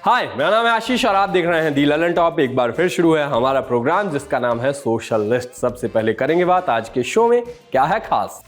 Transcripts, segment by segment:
हाय, मेरा नाम है आशीष और आप देख रहे हैं दी ललन टॉप। एक बार फिर शुरू है हमारा प्रोग्राम जिसका नाम है सोशल लिस्ट। सबसे पहले करेंगे बात आज के शो में क्या है खास।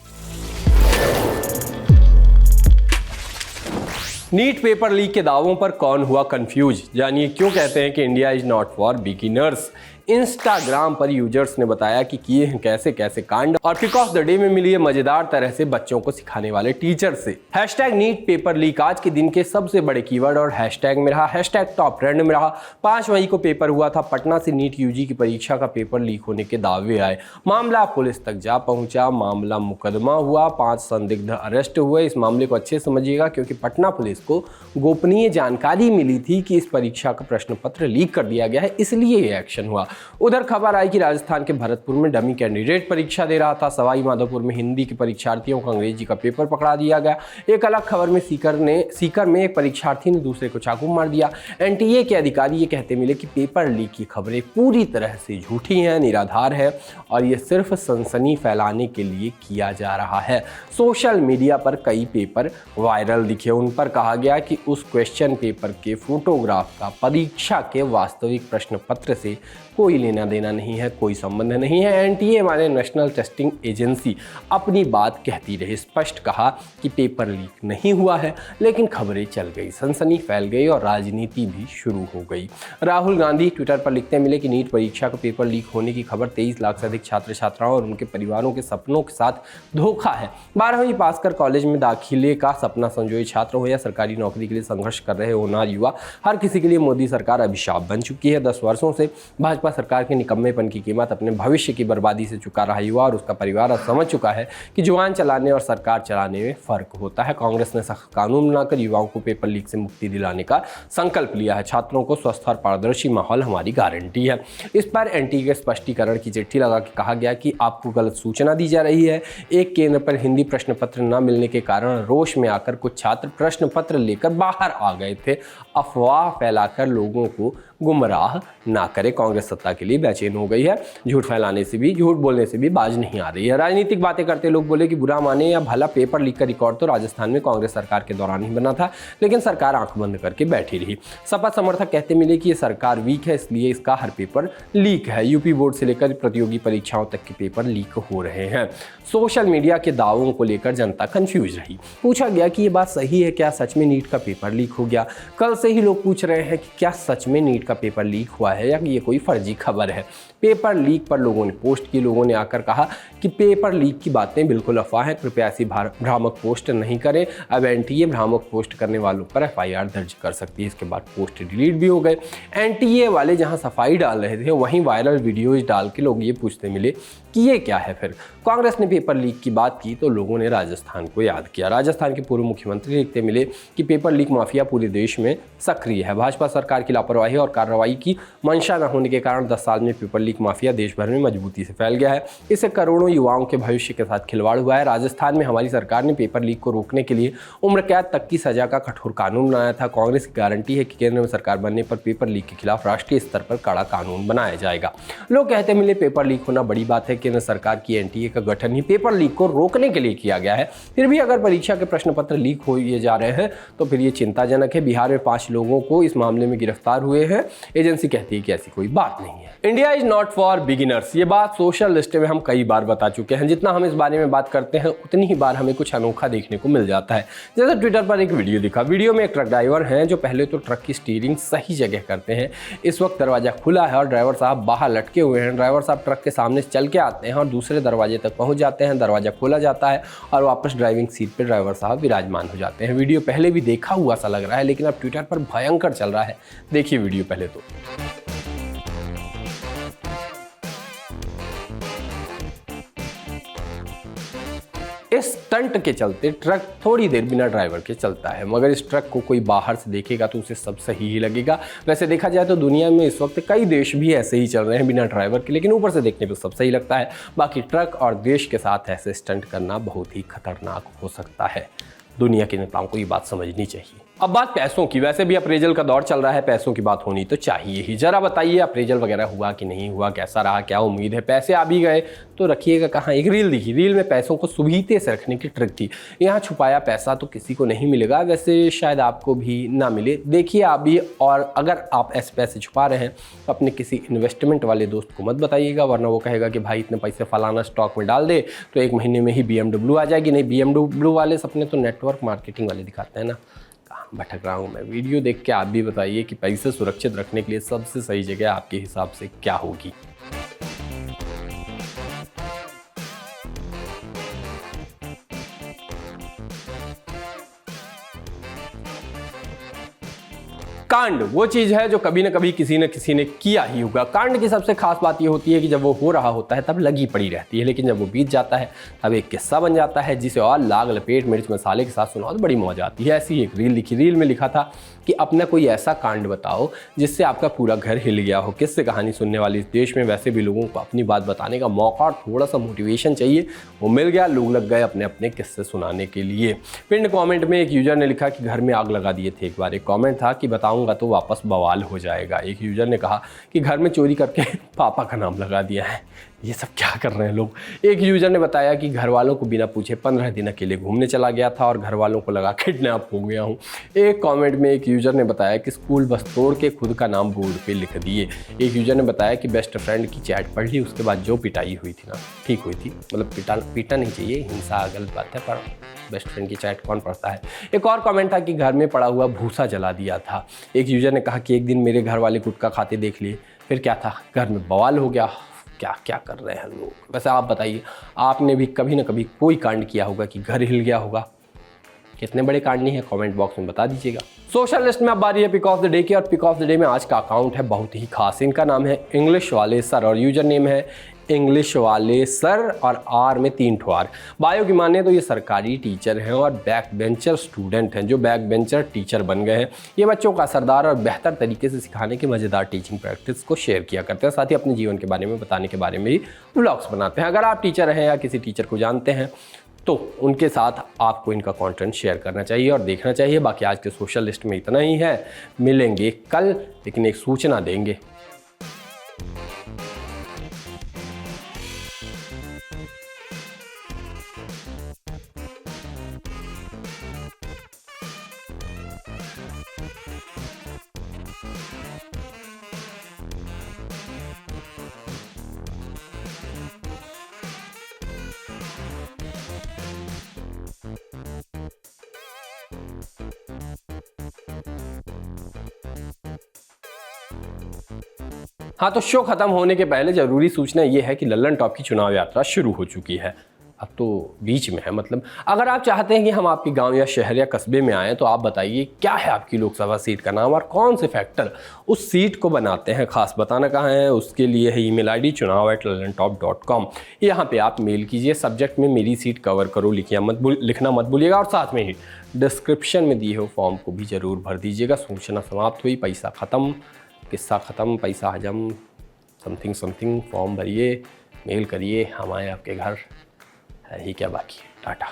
नीट पेपर लीक के दावों पर कौन हुआ कंफ्यूज, जानिए क्यों कहते हैं कि India is not for beginners. Instagram पर यूजर्स ने बताया कि किए हैं कैसे कैसे कांड और पिक ऑफ द डे में मिली है मजेदार तरह से बच्चों को सिखाने वाले टीचर से। हैशटैग नीट पेपर लीक आज के दिन के सबसे बड़े कीवर्ड और हैशटैग में रहा। हैशटैग टॉप ट्रेंड में रहा। 5 मई को पेपर हुआ था। पटना से नीट यूजी की परीक्षा का पेपर लीक होने के दावे आए। मामला पुलिस तक जा पहुंचा। मामला मुकदमा हुआ। 5 संदिग्ध अरेस्ट हुए। इस मामले को अच्छे समझिएगा क्योंकि पटना पुलिस को गोपनीय जानकारी मिली थी कि इस परीक्षा का प्रश्न पत्र लीक कर दिया गया है, इसलिए ये एक्शन हुआ। उधर खबर आई कि राजस्थान के भरतपुर में डमी कैंडिडेट परीक्षा दे रहा था। सवाई माधोपुर में हिंदी के परीक्षार्थियों को अंग्रेजी का पेपर पकड़ा दिया गया। एक अलग खबर में सीकर में एक परीक्षार्थी ने दूसरे को चाकू मार दिया। एनटीए के अधिकारी ये कहते मिले कि पेपर लीक की खबरें पूरी तरह से झूठी हैं, निराधार है और ये सिर्फ सनसनी फैलाने के लिए किया जा रहा है। सोशल मीडिया पर कई पेपर वायरल दिखे। उन पर कहा गया कि उस क्वेश्चन पेपर के फोटोग्राफ का परीक्षा के वास्तविक प्रश्न पत्र से कोई लेना देना नहीं है, कोई संबंध नहीं है। एनटीए माने नेशनल टेस्टिंग एजेंसी अपनी बात कहती रही। स्पष्ट कहा कि पेपर लीक नहीं हुआ है, लेकिन खबरें चल गई, सनसनी फैल गई और राजनीति भी शुरू हो गई। राहुल गांधी ट्विटर पर लिखते मिले कि नीट परीक्षा का पेपर लीक होने की खबर 23 लाख से अधिक छात्र छात्राओं और उनके परिवारों के सपनों के साथ धोखा है। 12वीं पास कर कॉलेज में दाखिले का सपना संजोए छात्र हो या सरकारी नौकरी के लिए संघर्ष कर रहे होनहार युवा, हर किसी के लिए मोदी सरकार अभिशाप बन चुकी है। 10 वर्षों से भाजपा सरकार के निकम्मेपन की कीमत अपने भविष्य की बर्बादी से चुका रहा युवा और उसका परिवार अब समझ चुका है कि जुबान चलाने और सरकार चलाने में फर्क होता है। कांग्रेस ने सख्त कानून बनाकर युवाओं को पेपर लीक से मुक्ति दिलाने का संकल्प लिया है। छात्रों को स्वस्थ और पारदर्शी माहौल हमारी गारंटी है। इस पर एनटीए के स्पष्टीकरण की चिट्ठी लगा के कहा गया कि आपको गलत सूचना दी जा रही है। एक केंद्र पर हिंदी प्रश्न पत्र न मिलने के कारण रोष में आकर कुछ छात्र प्रश्न पत्र लेकर बाहर आ गए थे। अफवाह फैलाकर लोगों को गुमराह ना करे। कांग्रेस सत्ता के लिए बेचैन हो गई है। झूठ फैलाने से भी, झूठ बोलने से भी बाज नहीं आ रही है। राजनीतिक बातें करते लोग बोले कि बुरा माने या भला, पेपर लीक का रिकॉर्ड तो राजस्थान में कांग्रेस सरकार के दौरान ही बना था, लेकिन सरकार आंख बंद करके बैठी रही। सपा समर्थक कहते मिले कि ये सरकार वीक है, इसलिए इसका हर पेपर लीक है। यूपी बोर्ड से लेकर प्रतियोगी परीक्षाओं तक के पेपर लीक हो रहे हैं। सोशल मीडिया के दावों को लेकर जनता कंफ्यूज रही। पूछा गया कि ये बात सही है क्या, सच में नीट का पेपर लीक हो गया? कल से ही लोग पूछ रहे हैं कि क्या सच में नीट का पेपर लीक हुआ है या ये कोई फर्जी खबर है। पेपर लीक पर लोगों ने पोस्ट की। लोगों ने आकर कहा कि पेपर लीक की बातें बिल्कुल अफवाह है, कृपया ऐसी भ्रामक पोस्ट नहीं करें। अब एनटीए भ्रामक पोस्ट करने वालों पर एफआईआर दर्ज कर सकती है। इसके बाद पोस्ट डिलीट भी हो गए। एनटीए वाले जहां सफाई डाल रहे थे वहीं वायरल वीडियोज डाल के लोग ये पूछते मिले कि ये क्या है। फिर कांग्रेस ने पेपर लीक की बात की तो लोगों ने राजस्थान को याद किया। राजस्थान के पूर्व मुख्यमंत्री लिखते मिले कि पेपर लीक माफिया पूरे देश में सक्रिय है। भाजपा सरकार की लापरवाही और कार्रवाई की मंशा न होने के कारण 10 साल में पेपर लीक माफिया देश भर में मजबूती से फैल गया है। इससे करोड़ों युवाओं के भविष्य के साथ खिलवाड़ हुआ है। राजस्थान में हमारी सरकार ने पेपर लीक को रोकने के लिए उम्र कैद तक की सजा का कठोर कानून बनाया था। कांग्रेस की गारंटी है कि केंद्र में सरकार बनने पर पेपर लीक के खिलाफ राष्ट्रीय स्तर पर कड़ा कानून बनाया जाएगा। लोग कहते मिले पेपर लीक होना बड़ी बात है। केंद्र सरकार की एनटीए का गठन ही पेपर लीक को रोकने के लिए किया गया है। फिर भी अगर परीक्षा के प्रश्न पत्र लीक हो जा रहे हैं तो फिर ये चिंताजनक है। बिहार में 5 लोगों को इस मामले में गिरफ्तार हुए हैं। एजेंसी कहती है कि ऐसी कोई बात नहीं है। India is not for beginners, ये बात सोशल लिस्ट में हम कई बार बता चुके हैं। जितना हम इस बारे में बात करते हैं उतनी ही बार हमें कुछ अनोखा देखने को मिल जाता है। जैसे ट्विटर पर एक वीडियो दिखा। वीडियो में एक ट्रक ड्राइवर हैं जो पहले तो ट्रक की स्टीयरिंग सही जगह करते हैं। इस वक्त दरवाजा खुला है और ड्राइवर साहब बाहर लटके हुए हैं। ड्राइवर साहब ट्रक के सामने चल के आते हैं और दूसरे दरवाजे तक पहुंच जाते हैं। दरवाजा खोला जाता है और वापस ड्राइविंग सीट पर ड्राइवर साहब विराजमान हो जाते हैं। वीडियो पहले भी देखा हुआ सा लग रहा है, लेकिन अब ट्विटर पर भयंकर चल रहा है। देखिए वीडियो पहले तो। इस स्टंट के चलते ट्रक थोड़ी देर बिना ड्राइवर के चलता है, मगर इस ट्रक को कोई बाहर से देखेगा तो उसे सब सही ही लगेगा। वैसे देखा जाए तो दुनिया में इस वक्त कई देश भी ऐसे ही चल रहे हैं बिना ड्राइवर के, लेकिन ऊपर से देखने पे सब सही लगता है। बाकी ट्रक और देश के साथ ऐसे स्टंट करना बहुत ही खतरनाक हो सकता है। दुनिया के नेताओं को ये बात समझनी चाहिए। अब बात पैसों की, वैसे भी अप्रेजल का दौर चल रहा है, पैसों की बात होनी तो चाहिए ही। जरा बताइए अप्रेजल वगैरह हुआ कि नहीं हुआ, कैसा रहा, क्या उम्मीद है, पैसे आ भी गए तो रखिएगा कहाँ। एक रील दिखी, रील में पैसों को सुबीते से रखने की ट्रिक थी। यहाँ छुपाया पैसा तो किसी को नहीं मिलेगा, वैसे शायद आपको भी ना मिले, देखिए आप भी। और अगर आप ऐसे पैसे छुपा रहे हैं तो अपने किसी इन्वेस्टमेंट वाले दोस्त को मत बताइएगा, वरना वो कहेगा कि भाई इतने पैसे फलाना स्टॉक में डाल दे तो 1 महीने में ही BMW आ जाएगी। नहीं, BMW वाले सपने तो नेटवर्क मार्केटिंग वाले दिखाते हैं ना। भटक रहा हूँ मैं। वीडियो देख के आप भी बताइए कि पैसे सुरक्षित रखने के लिए सबसे सही जगह आपके हिसाब से क्या होगी। कांड वो चीज़ है जो कभी ना कभी किसी न किसी ने किया ही होगा। कांड की सबसे खास बात ये होती है कि जब वो हो रहा होता है तब लगी पड़ी रहती है, लेकिन जब वो बीत जाता है तब एक किस्सा बन जाता है जिसे और लाग लपेट मिर्च मसाले के साथ सुनाओ तो बड़ी मौज आती है। ऐसी एक रील लिखी, रील में लिखा था कि अपना कोई ऐसा कांड बताओ जिससे आपका पूरा घर हिल गया हो। किससे कहानी सुनने वाली इस देश में वैसे भी लोगों को अपनी बात बताने का मौका और थोड़ा सा मोटिवेशन चाहिए, वो मिल गया। लोग लग गए अपने अपने किस्से सुनाने के लिए। पिंड कमेंट में एक यूजर ने लिखा कि घर में आग लगा दिए थे एक बार। एक कमेंट था कि बताऊंगा तो वापस बवाल हो जाएगा। एक यूजर ने कहा कि घर में चोरी करके पापा का नाम लगा दिया है। ये सब क्या कर रहे हैं लोग। एक यूजर ने बताया कि घर वालों को बिना पूछे 15 दिन अकेले घूमने चला गया था और घर वालों को लगा किडनैप हो गया हूँ। एक कमेंट में एक यूजर ने बताया कि स्कूल बस तोड़ के खुद का नाम बोर्ड पे लिख दिए। एक यूजर ने बताया कि बेस्ट फ्रेंड की चैट पढ़ ली, उसके बाद जो पिटाई हुई थी ना ठीक हुई थी। मतलब पीटा नहीं चाहिए, हिंसा गलत बात है, पर बेस्ट फ्रेंड की चैट कौन पढ़ता है। एक और कमेंट था कि घर में पड़ा हुआ भूसा जला दिया था। एक यूजर ने कहा कि एक दिन मेरे घर वाले गुटखा खाते देख लिए, फिर क्या था, घर में बवाल हो गया। क्या क्या कर रहे हैं लोग। वैसे आप बताइए, आपने भी कभी ना कभी कोई कांड किया होगा कि घर हिल गया होगा। कितने बड़े कांड नहीं है, कमेंट बॉक्स में बता दीजिएगा। सोशल लिस्ट में अब बारी है पिक ऑफ द डे की, और पिक ऑफ द डे में आज का अकाउंट है बहुत ही खास। इनका नाम है इंग्लिश वाले सर और यूजर नेम है इंग्लिश वाले सर और आर में 3 ठोर। बायो की माने तो ये सरकारी टीचर हैं और बैक बेंचर स्टूडेंट हैं जो बैक बेंचर टीचर बन गए हैं। ये बच्चों का असरदार और बेहतर तरीके से सिखाने की मज़ेदार टीचिंग प्रैक्टिस को शेयर किया करते हैं, साथ ही अपने जीवन के बारे में बताने के बारे में भी व्लॉग्स बनाते हैं। अगर आप टीचर हैं या किसी टीचर को जानते हैं तो उनके साथ आपको इनका कंटेंट शेयर करना चाहिए और देखना चाहिए। बाकी आज के सोशल लिस्ट में इतना ही है, मिलेंगे कल, लेकिन एक सूचना देंगे। हाँ, तो शो खत्म होने के पहले जरूरी सूचना ये है कि लल्लन टॉप की चुनाव यात्रा शुरू हो चुकी है। अब तो बीच में है, मतलब अगर आप चाहते हैं कि हम आपके गांव या शहर या कस्बे में आएँ तो आप बताइए क्या है आपकी लोकसभा सीट का नाम और कौन से फैक्टर उस सीट को बनाते हैं खास। बताना कहाँ है, उसके लिए है ईमेल आईडी chunav@lallantop.com। यहाँ पे आप मेल कीजिए, सब्जेक्ट में मेरी सीट कवर करो लिखना मत भूलिएगा, और साथ में ही डिस्क्रिप्शन में दिए हुए फॉर्म को भी ज़रूर भर दीजिएगा। सूचना समाप्त हुई, पैसा ख़त्म, किस्सा ख़त्म, पैसा हजम, समथिंग समथिंग। फॉर्म भरिए, मेल करिए, हम आए आपके घर, है ही क्या बाकी। टाटा।